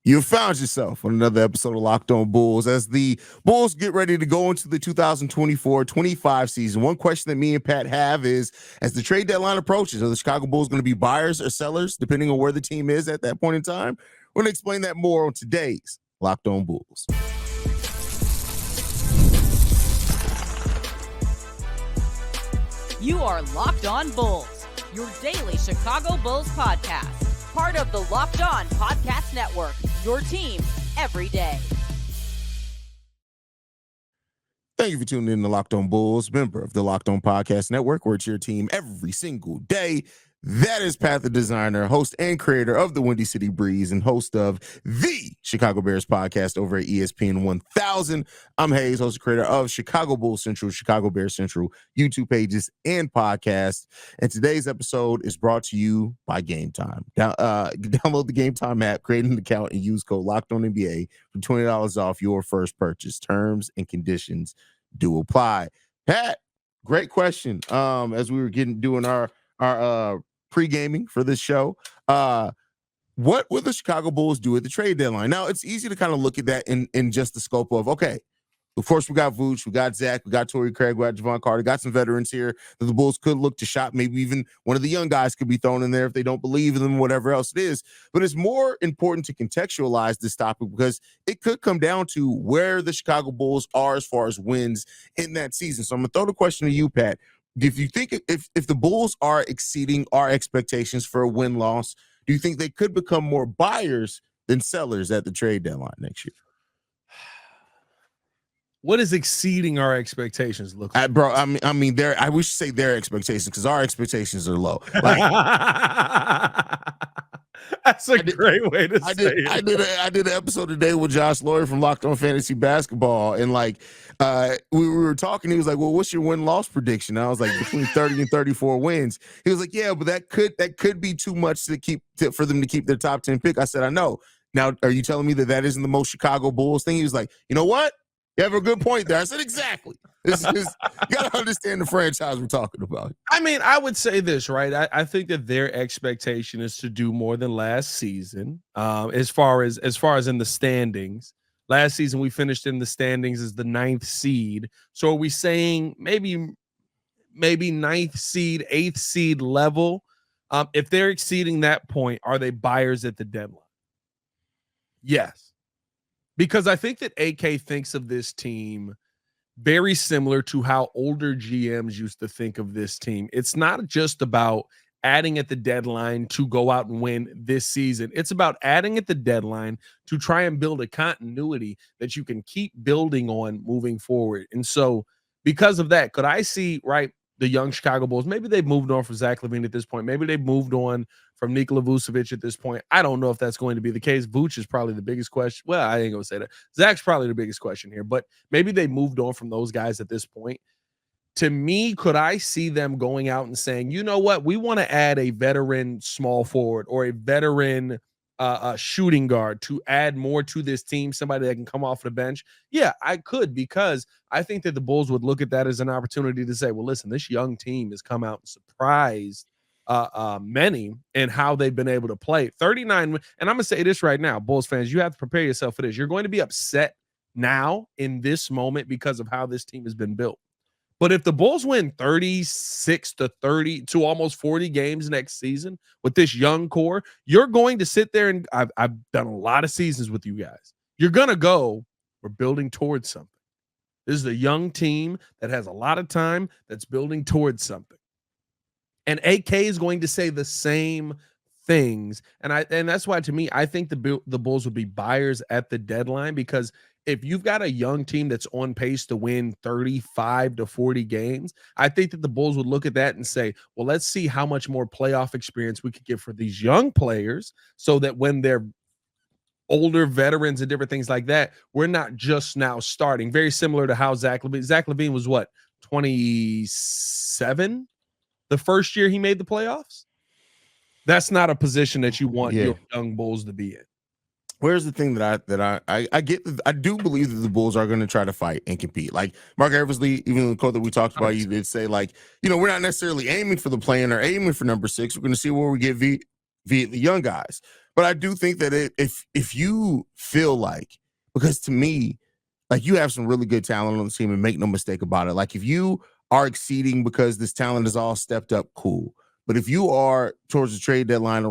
You found yourself on another episode of Locked On Bulls. As the Bulls get ready to go into the 2024-25 season, one question that me and Pat have is, as the trade deadline approaches, are the Chicago Bulls going to be buyers or sellers, depending on where the team is at that point in time? We're going to explain that more on today's Locked On Bulls. You are Locked On Bulls, your daily Chicago Bulls podcast. Part of the Locked On Podcast Network, your team every day. Thank you for tuning in to Locked On Bulls, member of the Locked On Podcast Network, where it's your team every single day. That is Pat the Designer, host and creator of the Windy City Breeze and host of the Chicago Bears podcast over at ESPN 1000. I'm Haize, host and creator of Chicago Bulls Central, Chicago Bears Central, YouTube pages, and podcasts. And today's episode is brought to you by Game Time. Download the Game Time app, create an account, and use code LOCKEDONNBA for $20 off your first purchase. Terms and conditions do apply. Pat, great question. As we were doing our pre-gaming for this show, what will the Chicago Bulls do at the trade deadline? Now, it's easy to kind of look at that in just the scope of, okay, of course, we got Vooch, we got Zach, we got Torrey Craig, we got Javon Carter, got some veterans here that the Bulls could look to shop. Maybe even one of the young guys could be thrown in there if they don't believe in them, whatever else it is. But it's more important to contextualize this topic because it could come down to where the Chicago Bulls are as far as wins in that season. So I'm going to throw the question to you, Pat. If you think if the Bulls are exceeding our expectations for a win-loss, do you think they could become more buyers than sellers at the trade deadline next year? What does exceeding our expectations look like? Bro, I mean, I wish to say their expectations because our expectations are low. Like, that's a great way to say it. I did an episode today with Josh Lloyd from Locked On Fantasy Basketball, and like we were talking. He was like, "Well, what's your win-loss prediction?" And I was like, "Between 30 and 34 wins." He was like, "Yeah, but that could be too much for them to keep their top 10 pick." I said, "I know." Now, are you telling me that isn't the most Chicago Bulls thing? He was like, "You know what? You have a good point there." I said, "Exactly." You got to understand the franchise we're talking about. I mean, I would say this, right? I think that their expectation is to do more than last season. As far as in the standings, last season we finished in the standings as the 9th seed. So are we saying maybe 9th seed, 8th seed level? If they're exceeding that point, are they buyers at the deadline? Yes, because I think that AK thinks of this team very similar to how older GMs used to think of this team. It's not just about adding at the deadline to go out and win this season. It's about adding at the deadline to try and build a continuity that you can keep building on moving forward. And so because of that, could I see, right, the young Chicago Bulls, maybe they've moved on from Zach LaVine at this point. Maybe they've moved on from Nikola Vucevic at this point. I don't know if that's going to be the case. Vooch is probably the biggest question. Well, I ain't going to say that. Zach's probably the biggest question here, but maybe they moved on from those guys at this point. To me, could I see them going out and saying, you know what, we want to add a veteran small forward or a veteran shooting guard to add more to this team, somebody that can come off the bench? Yeah, I could, because I think that the Bulls would look at that as an opportunity to say, well, listen, this young team has come out and surprised many in how they've been able to play. 39, and I'm going to say this right now, Bulls fans, you have to prepare yourself for this. You're going to be upset now in this moment because of how this team has been built. But if the Bulls win 36 to 30 to almost 40 games next season with this young core, you're going to sit there, and I've done a lot of seasons with you guys. You're going to go, we're building towards something. This is a young team that has a lot of time that's building towards something. And AK is going to say the same things. And that's why, to me, I think the Bulls would be buyers at the deadline, because if you've got a young team that's on pace to win 35 to 40 games, I think that the Bulls would look at that and say, well, let's see how much more playoff experience we could get for these young players so that when they're older veterans and different things like that, we're not just now starting. Very similar to how Zach LaVine was, what, 27 the first year he made the playoffs? That's not a position that you want your young Bulls to be in. Where's the thing that I get? I do believe that the Bulls are going to try to fight and compete. Like Mark Eversley, even in the quote that we talked about, you did say, like, you know, we're not necessarily aiming for the play-in or aiming for number 6. We're going to see where we get via the young guys. But I do think that if you feel like, because to me, like you have some really good talent on the team, and make no mistake about it. Like if you are exceeding because this talent is all stepped up, cool. But if you are towards the trade deadline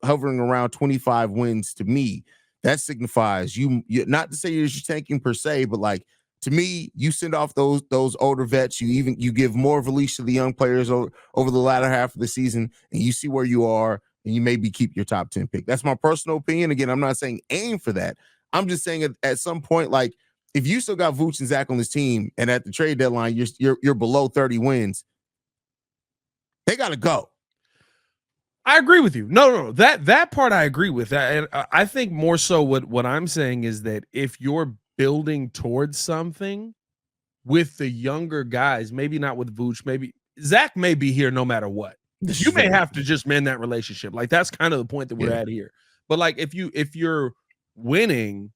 hovering around 25 wins, to me, that signifies you not to say you're just tanking per se, but like to me, you send off those older vets. You give more of a leash to the young players over the latter half of the season, and you see where you are, and you maybe keep your top 10 pick. That's my personal opinion. Again, I'm not saying aim for that. I'm just saying at some point, like if you still got Vooch and Zach on this team, and at the trade deadline you're below 30 wins, they got to go. I agree with you. No. That part I agree with. And I think more so what I'm saying is that if you're building towards something with the younger guys, maybe not with Vooch, maybe Zach may be here no matter what. You may have to just mend that relationship. Like that's kind of the point that we're at here. But like if you're winning,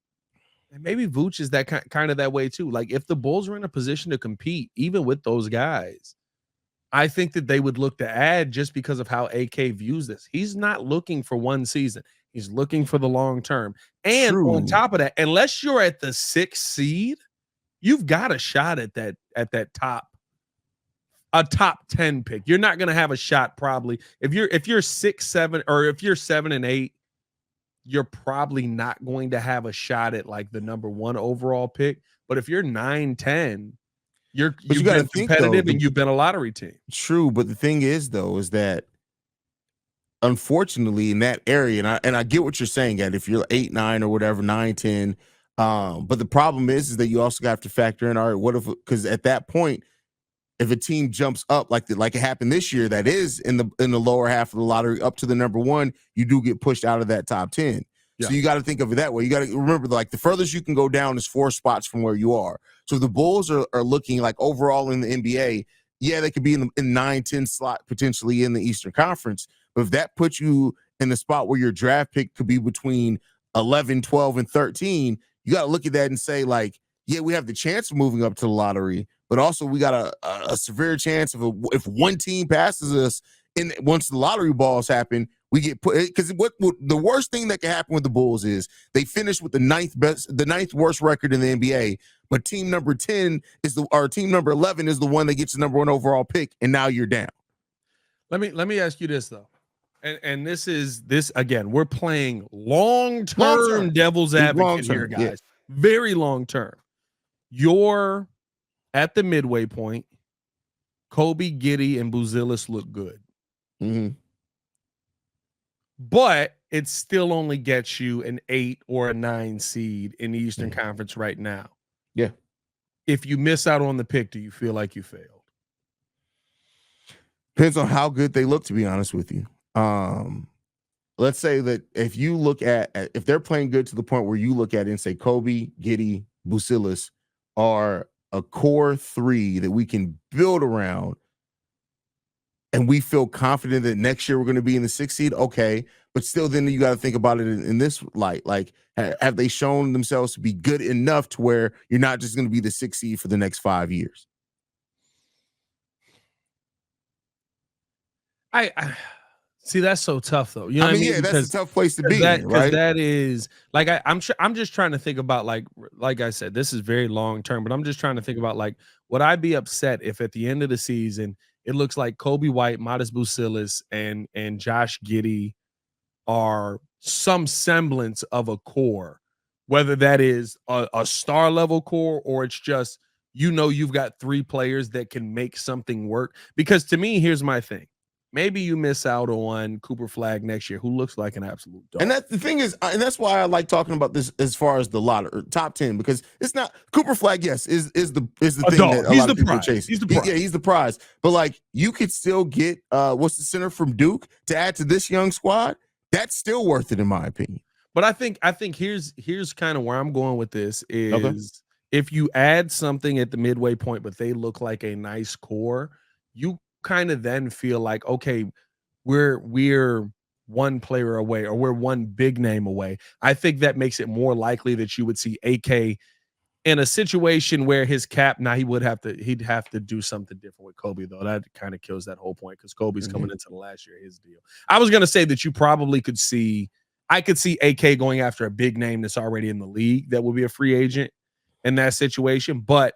and maybe Vooch is that kind of that way too. Like if the Bulls are in a position to compete, even with those guys, I think that they would look to add just because of how AK views this. He's not looking for one season. He's looking for the long term. And on top of that, unless you're at the 6th seed, you've got a shot at that top 10 pick. You're not going to have a shot probably. If you're 6, 7, or if you're 7 and 8, you're probably not going to have a shot at like the number 1 overall pick. But if you're 9, 10, you've been competitive and you've been a lottery team. True, but the thing is though, is that unfortunately in that area, and I get what you're saying, at if you're 8, 9 or whatever, 9, 10, but the problem is that you also have to factor in, all right, what if, because at that point, if a team jumps up like it happened this year, that is in the lower half of the lottery up to the number 1, you do get pushed out of that top 10. Yeah. So you got to think of it that way. You got to remember, like the furthest you can go down is 4 spots from where you are. So if the Bulls are looking like overall in the NBA, yeah, they could be in 9, 10 slot potentially in the Eastern Conference. But if that puts you in the spot where your draft pick could be between 11, 12, and 13, you got to look at that and say, like, yeah, we have the chance of moving up to the lottery, but also we got a severe chance of if one team passes us, and once the lottery balls happen, we get put, because what the worst thing that can happen with the Bulls is they finish with the ninth worst record in the NBA, but team number 10 team number 11 is the one that gets the number 1 overall pick, and now you're down. Let me ask you this though, and this again, we're playing long-term devil's advocate here, guys. Yeah. Very long term. You're at the midway point. Kobe, Giddey, and Buzelis look good. Mm-hmm. But it still only gets you an 8 or a 9 seed in the Eastern Conference right now. Yeah. If you miss out on the pick, do you feel like you failed? Depends on how good they look, to be honest with you. Let's say that if you look at if they're playing good to the point where you look at it and say Kobe, Giddey, Buzelis are a core 3 that we can build around, and we feel confident that next year we're going to be in the 6th seed, okay. But still, then you got to think about it in this light. Like, have they shown themselves to be good enough to where you're not just going to be the 6th seed for the next 5 years? I see, that's so tough though. You know what I mean? Yeah, that's a tough place to be, right? Because that is like I'm just trying to think about like I said, this is very long term, but I'm just trying to think about like, would I be upset if at the end of the season it looks like Kobe White, Modest Buzelis, and Josh Giddey are some semblance of a core, whether that is a star level core or it's just, you've got 3 players that can make something work. Because to me, here's my thing. Maybe you miss out on Cooper Flagg next year, who looks like an absolute dog. And that's the thing is, and that's why I like talking about this as far as the lottery top 10, because it's not Cooper Flagg. Yes, is the thing dog. that a He's lot the of people prize. chase. He's the prize. He's the prize. But like, you could still get what's the center from Duke to add to this young squad. That's still worth it, in my opinion. But I think here's kind of where I'm going with this is, if you add something at the midway point, but they look like a nice core, you kind of then feel like, okay, we're one player away, or we're one big name away. I think that makes it more likely that you would see AK in a situation where his cap, he'd have to do something different with Kobe, though. That kind of kills that whole point, because Kobe's coming into the last year of his deal. I was going to say that you probably could see I could see AK going after a big name that's already in the league that will be a free agent in that situation. But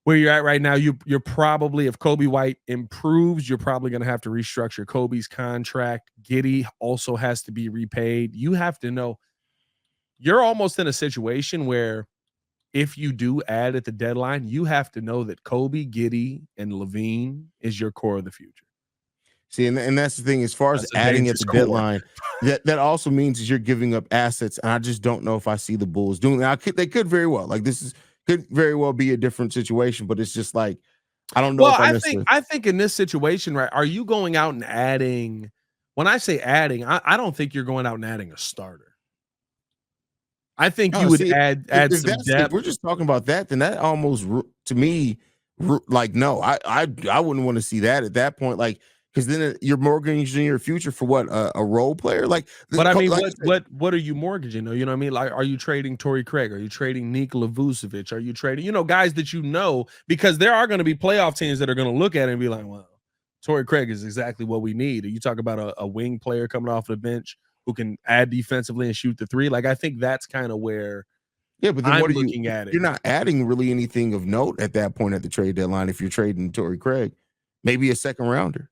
where you're at right now, you're probably, if Kobe White improves, you're probably going to have to restructure Kobe's contract. Giddey also has to be repaid. You have to know you're almost in a situation where if you do add at the deadline, you have to know that Kobe, Giddey, and Levine is your core of the future. See, and that's the thing. As far as adding at the deadline, that also means you're giving up assets. And I just don't know if I see the Bulls doing that. They could very well. Like, could very well be a different situation, but it's just like, I don't know. Well, I think in this situation, right? Are you going out and adding? When I say adding, I don't think you're going out and adding a starter. I think you would add some depth. If we're just talking about that, then that almost, to me, like, no, I wouldn't want to see that at that point. Like, because then you're mortgaging your future for what, a role player? Like, but I mean, what are you mortgaging? You know what I mean? Like, are you trading Torrey Craig? Are you trading Nikola Vucevic? Are you trading, guys that because there are going to be playoff teams that are going to look at it and be like, well, Torrey Craig is exactly what we need. Or you talk about a wing player coming off the bench who can add defensively and shoot the three. Like, I think that's kind of where but then I'm what are looking at it. You're not adding really anything of note at that point at the trade deadline if you're trading Torrey Craig. Maybe a second rounder.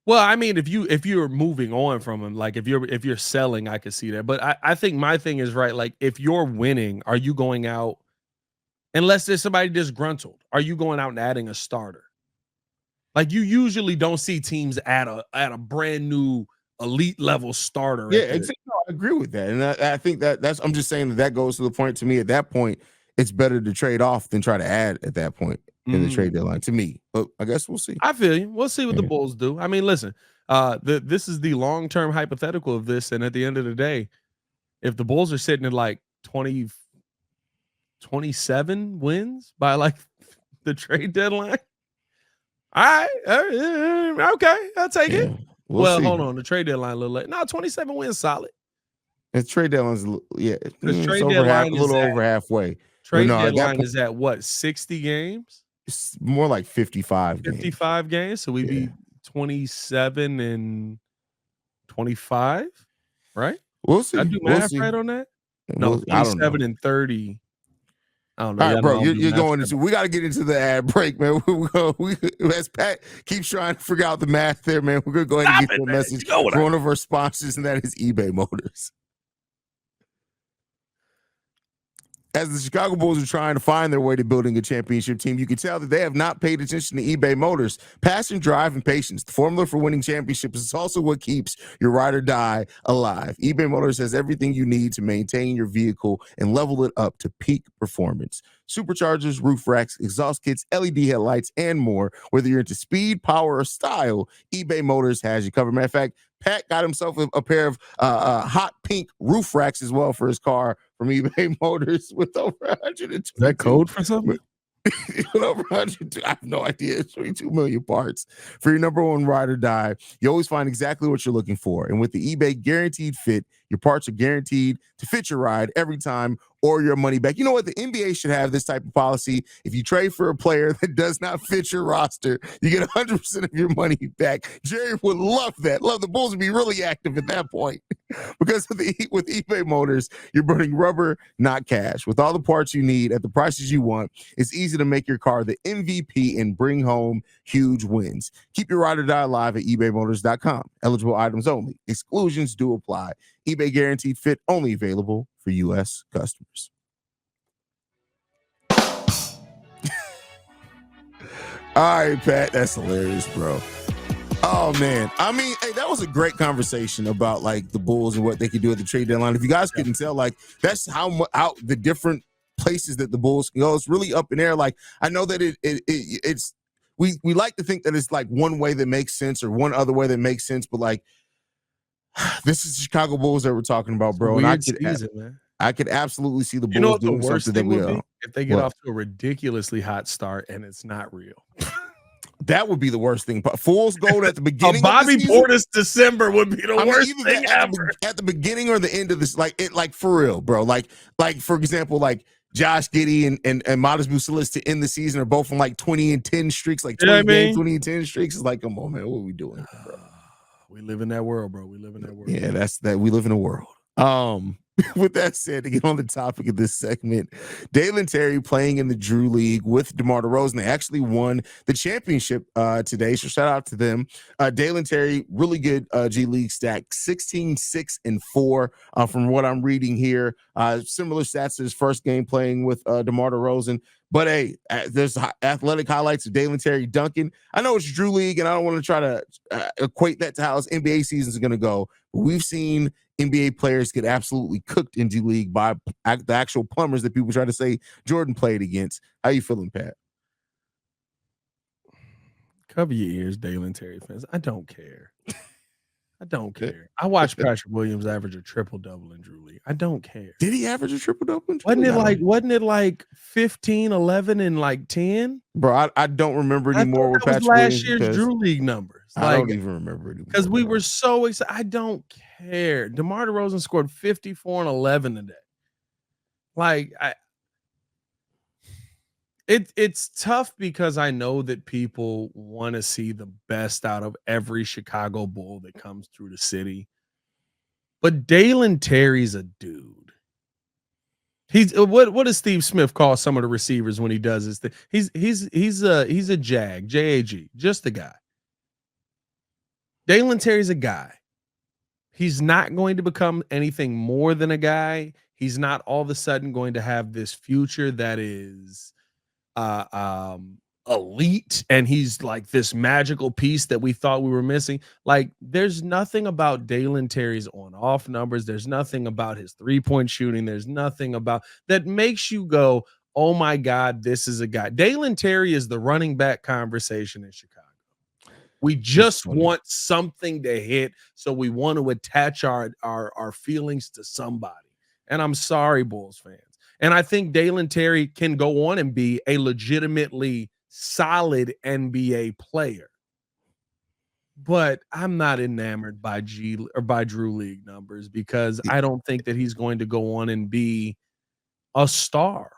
Well, I mean, if you're moving on from him, like if you're selling, I could see that. But I think my thing is, right, like if you're winning, are you going out, unless there's somebody disgruntled, are you going out and adding a starter? Like, you usually don't see teams add a brand new elite level starter. Yeah, exactly. No, I agree with that. And I think that's, I'm just saying that goes to the point, to me, at that point, it's better to trade off than try to add at that point in the trade deadline, to me. But I guess we'll see. I feel you. We'll see what the Bulls do. I mean, listen, this is the long-term hypothetical of this. And at the end of the day, if the Bulls are sitting at like 27 wins by like the trade deadline, all right, okay, I'll take it. We'll see. Hold on, the trade deadline a little late. No, 27 wins solid. The trade deadline's, the trade deadline a little over halfway. Trade deadline is at what, 60 games? It's more like 55 games. 55 games. So we'd be 27 and 25, right? We'll see. I do math right on that? No, 27 and 30. I don't know. All right, bro, you're going into, we got to get into the ad break, man. As Pat keeps trying to figure out the math there, man, we're going to go ahead and get you a message from one of our sponsors, and that is eBay Motors. As the Chicago Bulls are trying to find their way to building a championship team, you can tell that they have not paid attention to eBay Motors. Passion, drive, and patience. The formula for winning championships is also what keeps your ride or die alive. eBay Motors has everything you need to maintain your vehicle and level it up to peak performance. Superchargers, roof racks, exhaust kits, LED headlights, and more. Whether you're into speed, power, or style, eBay Motors has you covered. Matter of fact, Pat got himself a pair of hot pink roof racks as well for his car from eBay Motors with over 120. Is that code for something? Over 100, I have no idea. It's 22 million parts. For your number one ride or die, you always find exactly what you're looking for. And with the eBay Guaranteed Fit, your parts are guaranteed to fit your ride every time or your money back. You know what? The NBA should have this type of policy. If you trade for a player that does not fit your roster, you get 100% of your money back. Jerry would love that. Love the Bulls would be really active at that point. Because with eBay Motors, you're burning rubber, not cash. With all the parts you need at the prices you want, it's easy to make your car the MVP and bring home huge wins. Keep your ride or die alive at ebaymotors.com. Eligible items only. Exclusions do apply. eBay Guaranteed Fit only available for U.S. customers. All right, Pat, that's hilarious, bro. Oh, man. I mean, hey, that was a great conversation about, like, the Bulls and what they could do at the trade deadline. If you guys couldn't tell, like, that's how the different places that the Bulls can go. It's really up in there. Like, I know that it's we like to think that it's, like, one way that makes sense or one other way that makes sense, but, like, this is the Chicago Bulls that we're talking about, bro. And I could absolutely see the Bulls doing something that we are. If they get off to a ridiculously hot start and it's not real. That would be the worst thing. Fool's gold at the beginning. Bobby Portis December would be the worst thing ever. At the beginning or the end of this, like for real, bro. Like for example, like Josh Giddey and Modest Bucelis to end the season are both on like 20 and 10 streaks, like 20 and 10 streaks. It's like, come on, man, what are we doing, bro? We live in that world, bro. We live in that world. Yeah, that's that. We live in a world. With that said, to get on the topic of this segment, Dalen Terry playing in the Drew League with DeMar DeRozan. They actually won the championship today, so shout out to them. Dalen Terry, really good G League stack, 16, 6, and 4 from what I'm reading here. Similar stats to his first game playing with DeMar DeRozan. But hey, there's athletic highlights of Dalen Terry dunking. I know it's Drew League, and I don't want to try to equate that to how his NBA season is going to go. But we've seen NBA players get absolutely cooked in G League by the actual plumbers that people try to say Jordan played against. How you feeling, Pat? Cover your ears, Dalen Terry fans. I don't care. I don't care. I watched Patrick Williams average a triple-double in Drew League. I don't care. Did he average a triple-double in Drew League? Wasn't it like 15, 11, and like 10? Bro, I don't remember anymore with Patrick Williams. Last year's Drew League numbers. I don't even remember it. Because we were so excited. I don't care. DeMar DeRozan scored 54 and 11 today. It's tough because I know that people want to see the best out of every Chicago Bull that comes through the city. But Dalen Terry's a dude. He's what does Steve Smith call some of the receivers when he does this thing? He's a JAG, just a guy. Dalen Terry's a guy. He's not going to become anything more than a guy. He's not all of a sudden going to have this future that is elite, and he's like this magical piece that we thought we were missing. Like, there's nothing about Dalen Terry's on-off numbers. There's nothing about his three-point shooting. There's nothing about that makes you go, oh my God, this is a guy. Dalen Terry is the running back conversation in Chicago. We just want something to hit, so we want to attach our feelings to somebody. And I'm sorry, Bulls fans. And I think Dalen Terry can go on and be a legitimately solid NBA player. But I'm not enamored by Drew League numbers because I don't think that he's going to go on and be a star.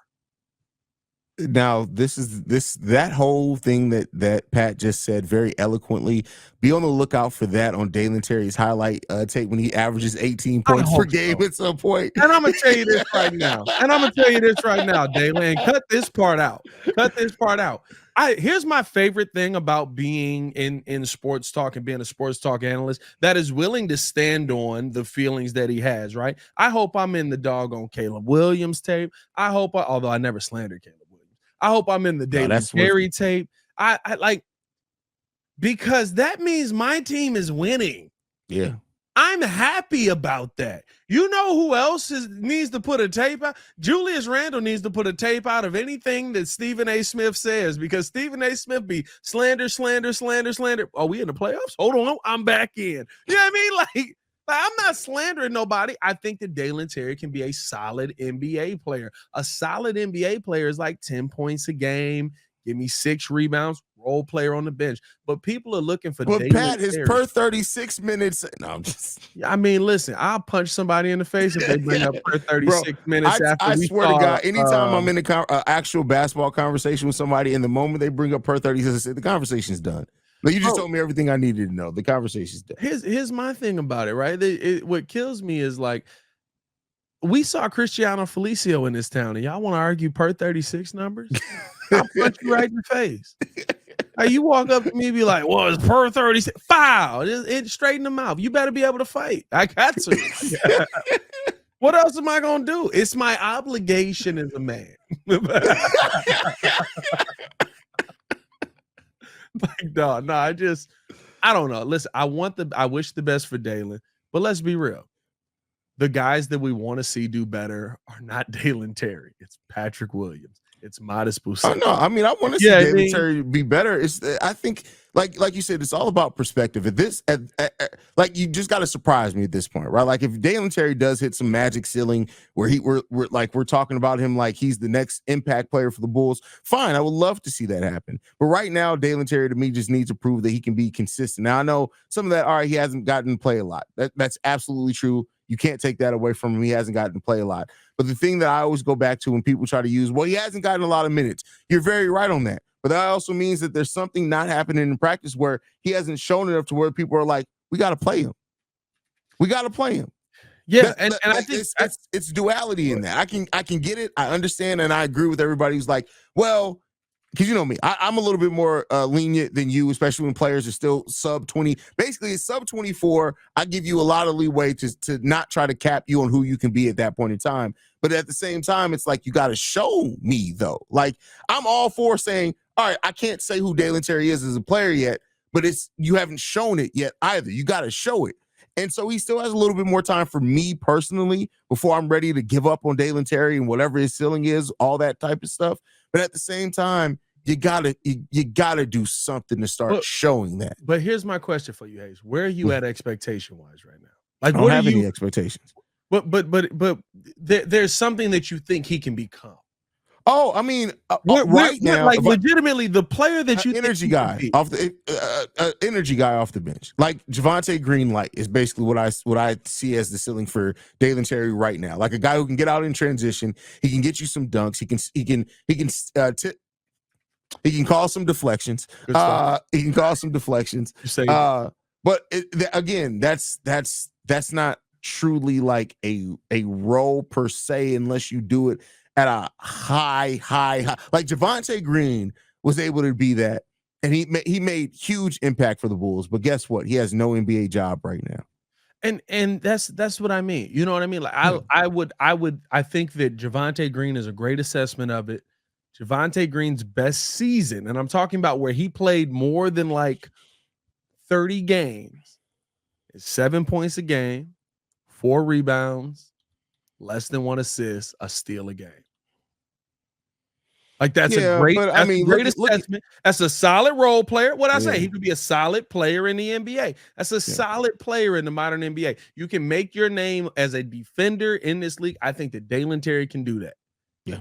Now, that whole thing that Pat just said very eloquently. Be on the lookout for that on Dalen Terry's highlight tape when he averages 18 points per game at some point. And I'm gonna tell you this right now. Dalen. Cut this part out. Here's my favorite thing about being in sports talk and being a sports talk analyst that is willing to stand on the feelings that he has. Right. I hope I'm in the doggone Caleb Williams tape. Although I never slandered Caleb. I hope I'm in the Dalen Terry tape. I like, because that means my team is winning. Yeah. I'm happy about that. You know who else needs to put a tape out? Julius Randle needs to put a tape out of anything that Stephen A. Smith says, because Stephen A. Smith be slander. Oh, we in the playoffs? Hold on, I'm back in. You know what I mean? Like, I'm not slandering nobody. I think that Dalen Terry can be a solid NBA player. A solid NBA player is like 10 points a game, give me 6 rebounds, role player on the bench. But people are looking for Dalen Pat, his Terry. Per 36 minutes. No, I'm just. I mean, listen, I'll punch somebody in the face if they bring up per 36 minutes. I swear to God, anytime I'm in an actual basketball conversation with somebody, and the moment they bring up per 36, the conversation's done. But you just told me everything I needed to know. The conversation's done. Here's my thing about it, right? What kills me is, like, we saw Cristiano Felicio in this town, and y'all want to argue per 36 numbers? I'll punch you right in the face. Hey, you walk up to me and be like, well, it's per 36. Foul. It straighten the mouth. You better be able to fight. I got to. What else am I going to do? It's my obligation as a man. Like, no, I don't know. Listen, I wish the best for Dalen, but let's be real. The guys that we want to see do better are not Dalen Terry. It's Patrick Williams. It's Modest Boussel. No, I mean, I want to see Dalen Terry be better. I think, like you said, it's all about perspective. Like, you just got to surprise me at this point, right? Like, if Dalen Terry does hit some magic ceiling where we're talking about him like he's the next impact player for the Bulls, fine. I would love to see that happen. But right now, Dalen Terry to me just needs to prove that he can be consistent. Now, I know some of that. All right, he hasn't gotten to play a lot. That's absolutely true. You can't take that away from him. He hasn't gotten to play a lot. But the thing that I always go back to when people try to use, well, he hasn't gotten a lot of minutes. You're very right on that. But that also means that there's something not happening in practice where he hasn't shown enough to where people are like, we got to play him. We got to play him. Yeah, and I think it's duality in that. I can get it. I understand, and I agree with everybody who's like, well, because you know me, I'm a little bit more lenient than you, especially when players are still sub 20. Basically, it's sub 24. I give you a lot of leeway to not try to cap you on who you can be at that point in time. But at the same time, it's like you got to show me, though. Like, I'm all for saying, all right, I can't say who Dalen Terry is as a player yet, but you haven't shown it yet either. You got to show it. And so he still has a little bit more time for me personally before I'm ready to give up on Dalen Terry and whatever his ceiling is, all that type of stuff. But at the same time, you gotta do something to start showing that. But here's my question for you, Haize. Where are you at expectation wise right now? Like, I don't have any expectations. But there's something that you think he can become. Oh, I mean, right now, like legitimately, the player that you energy guy off the energy guy off the bench, like Javonte Green, light is basically what I see as the ceiling for Dalen Terry right now. Like a guy who can get out in transition, he can get you some dunks, he can call some deflections. He can call some deflections. But again, that's not truly like a role per se, unless you do it at a high. Like Javonte Green was able to be that, and he made huge impact for the Bulls. But guess what? He has no NBA job right now. And that's what I mean. You know what I mean? Like I think that Javonte Green is a great assessment of it. Javonte Green's best season, and I'm talking about where he played more than like 30 games, is 7 points a game, 4 rebounds, less than 1 assist, a steal a game. Like that's a great assessment. That's a solid role player. What I say, he could be a solid player in the NBA. That's a solid player in the modern NBA. You can make your name as a defender in this league. I think that Dalen Terry can do that. Yeah.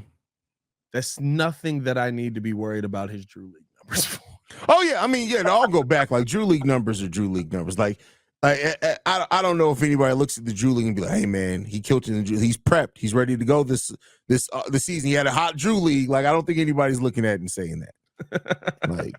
That's nothing that I need to be worried about his Drew League numbers for. Oh, yeah. I mean, it all go back. Like, Drew League numbers are Drew League numbers. Like, I don't know if anybody looks at the Drew League and be like, hey, man, he killed it in the Drew. He's prepped. He's ready to go this season. He had a hot Drew League. Like, I don't think anybody's looking at it and saying that. Like,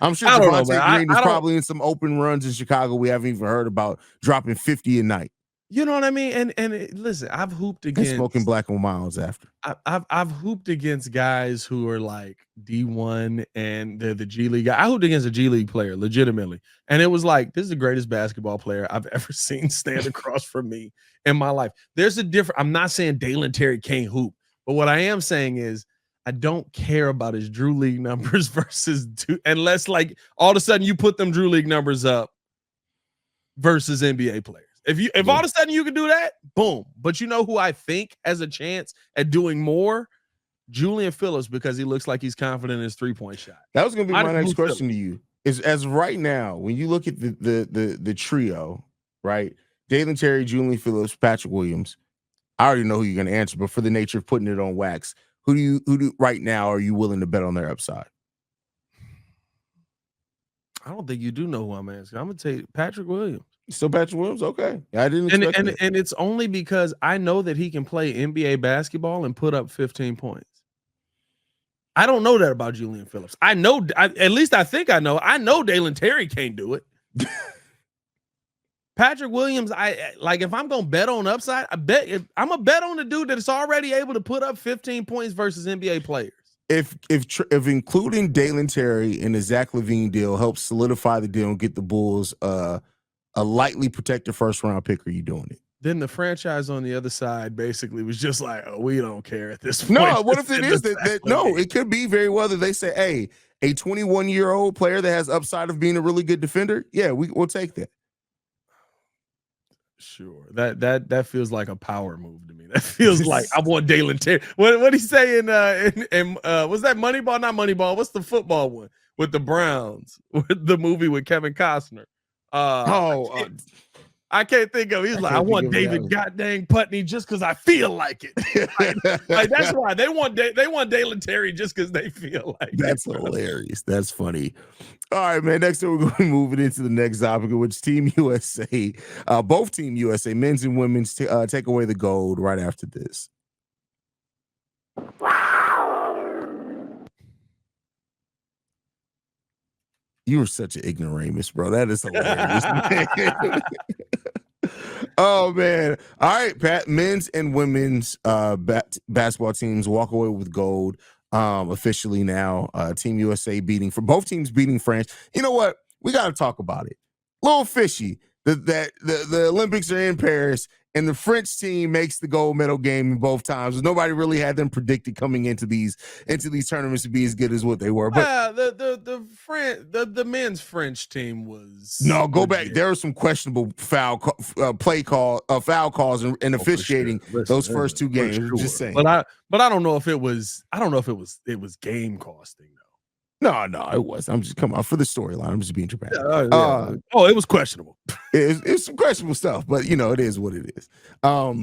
I'm sure Javonte Green is probably in some open runs in Chicago we haven't even heard about, dropping 50 a night. You know what I mean? And listen, I've hooped against smoking black and miles after. I've hooped against guys who are like D1 and they're the G League guy. I hooped against a G League player, legitimately. And it was like, this is the greatest basketball player I've ever seen stand across from me in my life. There's a difference. I'm not saying Dalen Terry can't hoop, but what I am saying is I don't care about his Drew League numbers versus unless like all of a sudden you put them Drew League numbers up versus NBA players. If all of a sudden you can do that, boom. But you know who I think has a chance at doing more? Julian Phillips, because he looks like he's confident in his 3-point shot. That was going to be my next question to you. Is as of right now, when you look at the trio, right? Dalen Terry, Julian Phillips, Patrick Williams. I already know who you're going to answer, but for the nature of putting it on wax, who do right now are you willing to bet on their upside? I don't think you do know who I'm asking. I'm going to take Patrick Williams. So Patrick Williams, okay. I didn't expect that. And it's only because I know that he can play NBA basketball and put up 15 points. I don't know that about Julian Phillips. I know, at least I think I know. I know Dalen Terry can't do it. Patrick Williams, if I'm gonna bet on upside, I'm gonna bet on the dude that's already able to put up 15 points versus NBA players. If including Dalen Terry in the Zach LaVine deal helps solidify the deal and get the Bulls a lightly protected first round pick, are you doing it? Then the franchise on the other side basically was just like, oh, we don't care at this point. No, what if it is that no, it could be very well that they say, hey, a 21-year-old player that has upside of being a really good defender, yeah, we'll take that. Sure. That feels like a power move to me. That feels like I want Dalen Terry. What he say in was that Moneyball? Not Moneyball. What's the football one with the Browns? With the movie with Kevin Costner. I can't think of. He's like, I want David goddamn Putney just because I feel like it. like that's why they want Dalen Terry just because they feel like that's it. Hilarious. That's funny. All right, man. Next up, we're going to be moving into the next topic, which Team USA, both Team USA, men's and women's, take away the gold right after this. You were such an ignoramus, bro. That is hilarious. Oh man! All right, Pat. Men's and women's basketball teams walk away with gold. Officially now, Team USA both teams beating France. You know what? We got to talk about it. A little fishy that the Olympics are in Paris and the French team makes the gold medal game both times. Nobody really had them predicted coming into these tournaments to be as good as what they were. But the men's French team was go back. There were some questionable foul calls and officiating those first two games. Sure. Just saying. But I don't know if it was game costing though. No, it was. I'm just coming out for the storyline. I'm just being dramatic. It was questionable. It's some questionable stuff, but it is what it is. So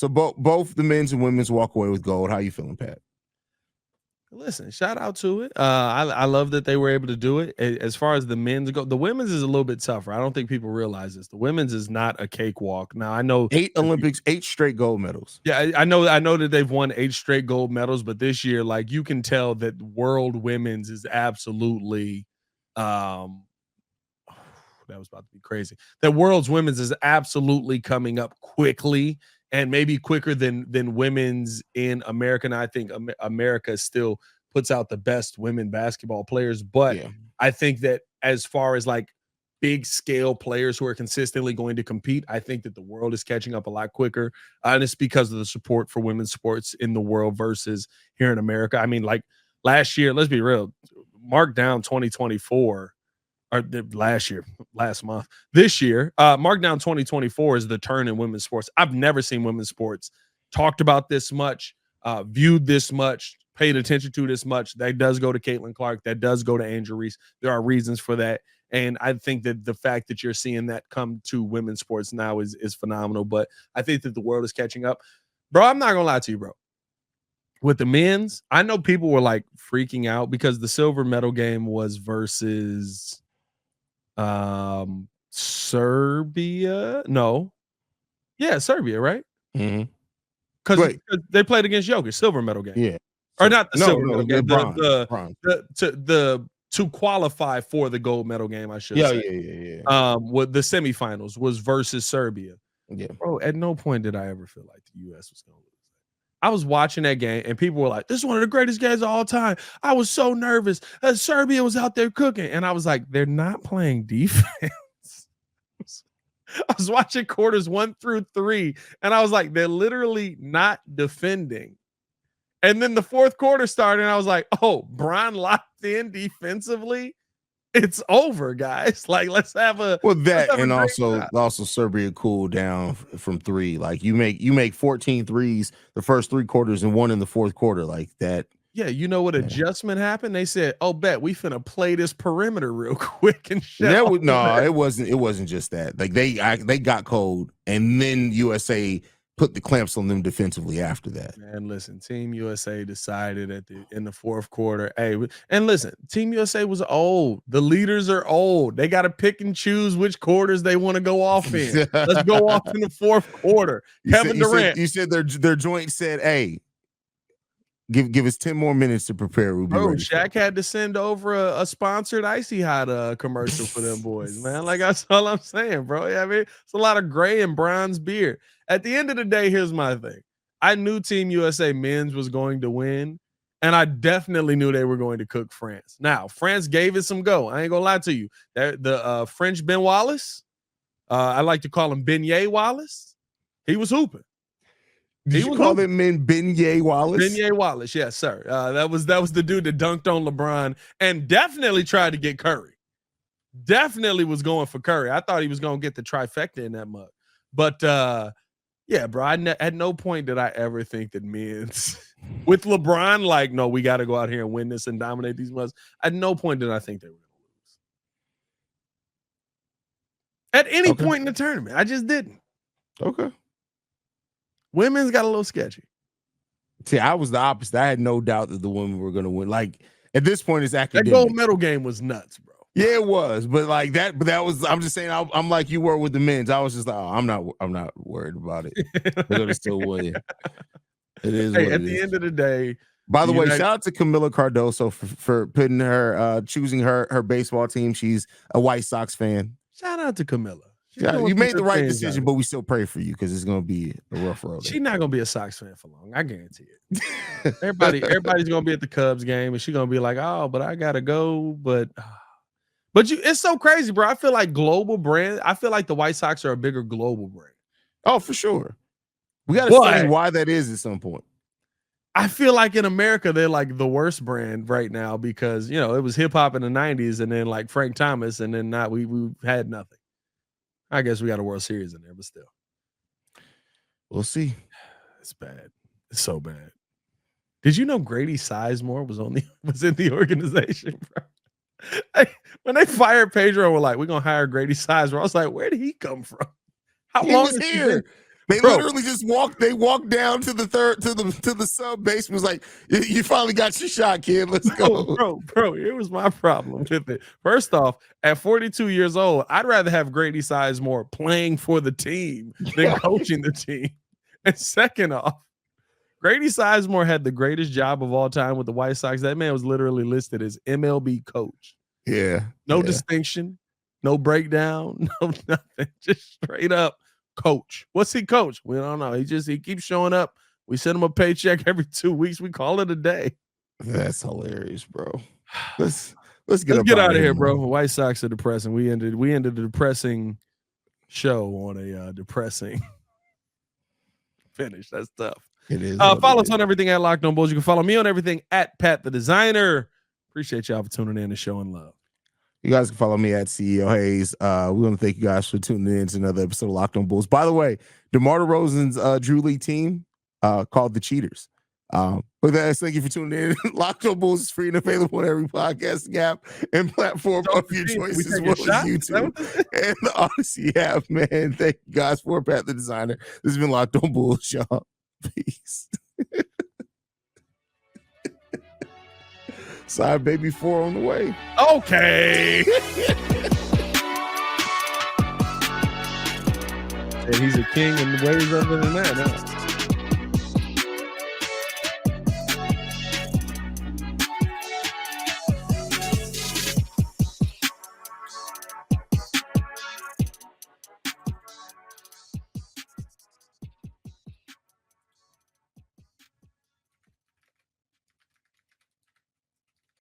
both the men's and women's walk away with gold. How you feeling, Pat? Listen, shout out to it. I love that they were able to do it. As far as the men's go, the women's is a little bit tougher. I don't think people realize this. The women's is not a cakewalk. Now I know 8 Olympics, 8 straight gold medals. Yeah, I know that they've won 8 straight gold medals, but this year, like you can tell that world women's is absolutely that was about to be crazy. That world's women's is absolutely coming up quickly. And maybe quicker than women's in America. And I think America still puts out the best women basketball players. But I think that as far as like big scale players who are consistently going to compete, I think that the world is catching up a lot quicker. And it's because of the support for women's sports in the world versus here in America. I mean, like last year, let's be real, mark down 2024. Or last month, this year, mark down 2024 is the turn in women's sports. I've never seen women's sports talked about this much, viewed this much, paid attention to this much. That does go to Caitlin Clark. That does go to Angel Reese. There are reasons for that. And I think that the fact that you're seeing that come to women's sports now is phenomenal. But I think that the world is catching up. Bro, I'm not going to lie to you, bro. With the men's, I know people were like freaking out because the silver medal game was versus Serbia. Serbia, right? Because they played against Jokic, silver medal game. Or not the silver medal game, bronze. To qualify for the gold medal game, I should say. What the semifinals was versus Serbia. Bro, at no point did I ever feel like the US was going to lose. I was watching that game and people were like, this is one of the greatest games of all time. I was so nervous. Serbia was out there cooking. And I was like, they're not playing defense. I was watching quarters 1 through 3 and I was like, they're literally not defending. And then the fourth quarter started and I was like, oh, Brian locked in defensively. It's over, guys. Like, let's have a also Serbia cooled down from 3. Like you make 14 threes the first 3 quarters and 1 in the fourth quarter, like that. Yeah, you know what adjustment happened? They said, "Oh, bet we finna play this perimeter real quick and shut." It wasn't just that. Like they got cold, and then USA put the clamps on them defensively after that. Man, listen, Team USA decided in the fourth quarter. Hey, and listen, Team USA was old. The leaders are old. They got to pick and choose which quarters they want to go off in. Let's go off in the fourth quarter. Kevin Durant. You said their joint said, "Hey, give us 10 more minutes to prepare." Shaq had to send over a sponsored Icy Hot commercial for them boys, man. Like that's all I'm saying, bro. Yeah, I mean, it's a lot of gray and bronze beard. At the end of the day, here's my thing. I knew Team USA men's was going to win, and I definitely knew they were going to cook France. Now, France gave it some go. I ain't gonna lie to you. The French Ben Wallace, I like to call him Beignet Wallace. He was hooping. Did you call him Beignet Wallace? Beignet Wallace, yes, sir. That was the dude that dunked on LeBron and definitely tried to get Curry. Definitely was going for Curry. I thought he was going to get the trifecta in that mug. But yeah, bro, at no point did I ever think that men's with LeBron, like, no, we got to go out here and win this and dominate these mugs. At no point did I think they were going to lose. At any point in the tournament, I just didn't. Okay. Women's got a little sketchy. See, I was the opposite. I had no doubt that the women were going to win. Like, at this point, it's academic. That gold medal game was nuts, bro. Yeah, it was. But like that, I'm just saying, I'm like you were with the men's. I was just like, oh, I'm not worried about it. They're going to still win. It is. Hey, at the end of the day, By the way, shout out to Camila Cardoso for putting her choosing her baseball team. She's a White Sox fan. Shout out to Camila. You made the right decision, but we still pray for you because it's going to be a rough road. She's not going to be a Sox fan for long. I guarantee it. Everybody's going to be at the Cubs game, and she's going to be like, "Oh, but I got to go." But it's so crazy, bro. I feel like global brand. I feel like the White Sox are a bigger global brand. Oh, for sure. We got to study why that is at some point. I feel like in America, they're like the worst brand right now because, it was hip hop in the 90s and then like Frank Thomas, and then we had nothing. I guess we got a World Series in there, but still. We'll see. It's bad. It's so bad. Did you know Grady Sizemore was in the organization, bro? When they fired Pedro, we're like, we're going to hire Grady Sizemore. I was like, where did he come from? How long was here? They literally just walked down to the sub base and was like, you finally got your shot, kid. Let's go. Bro, here was my problem with it. First off, at 42 years old, I'd rather have Grady Sizemore playing for the team than coaching the team. And second off, Grady Sizemore had the greatest job of all time with the White Sox. That man was literally listed as MLB coach. Yeah. No distinction, no breakdown, no nothing. Just straight up. Coach. What's he coach? We don't know. He keeps showing up. We send him a paycheck every 2 weeks. We call it a day. That's hilarious, bro. Let's get out of here, bro. White Sox are depressing. We ended a depressing show on a depressing finish. That's tough. It is. Follow us on everything at Locked On Bulls. You can follow me on everything at Pat the Designer. Appreciate y'all for tuning in and showing love. You guys can follow me at CEO Haize. We want to thank you guys for tuning in to another episode of Locked On Bulls. By the way, DeMar DeRozan's Drew League team called the Cheaters. But guys, thank you for tuning in. Locked On Bulls is free and available on every podcast app and platform of your choice, as well as YouTube and the Odyssey app, man. Thank you guys for Pat the Designer. This has been Locked On Bulls, y'all. Peace. Side baby 4 on the way. Okay. And he's a king in the ways other than that. Huh?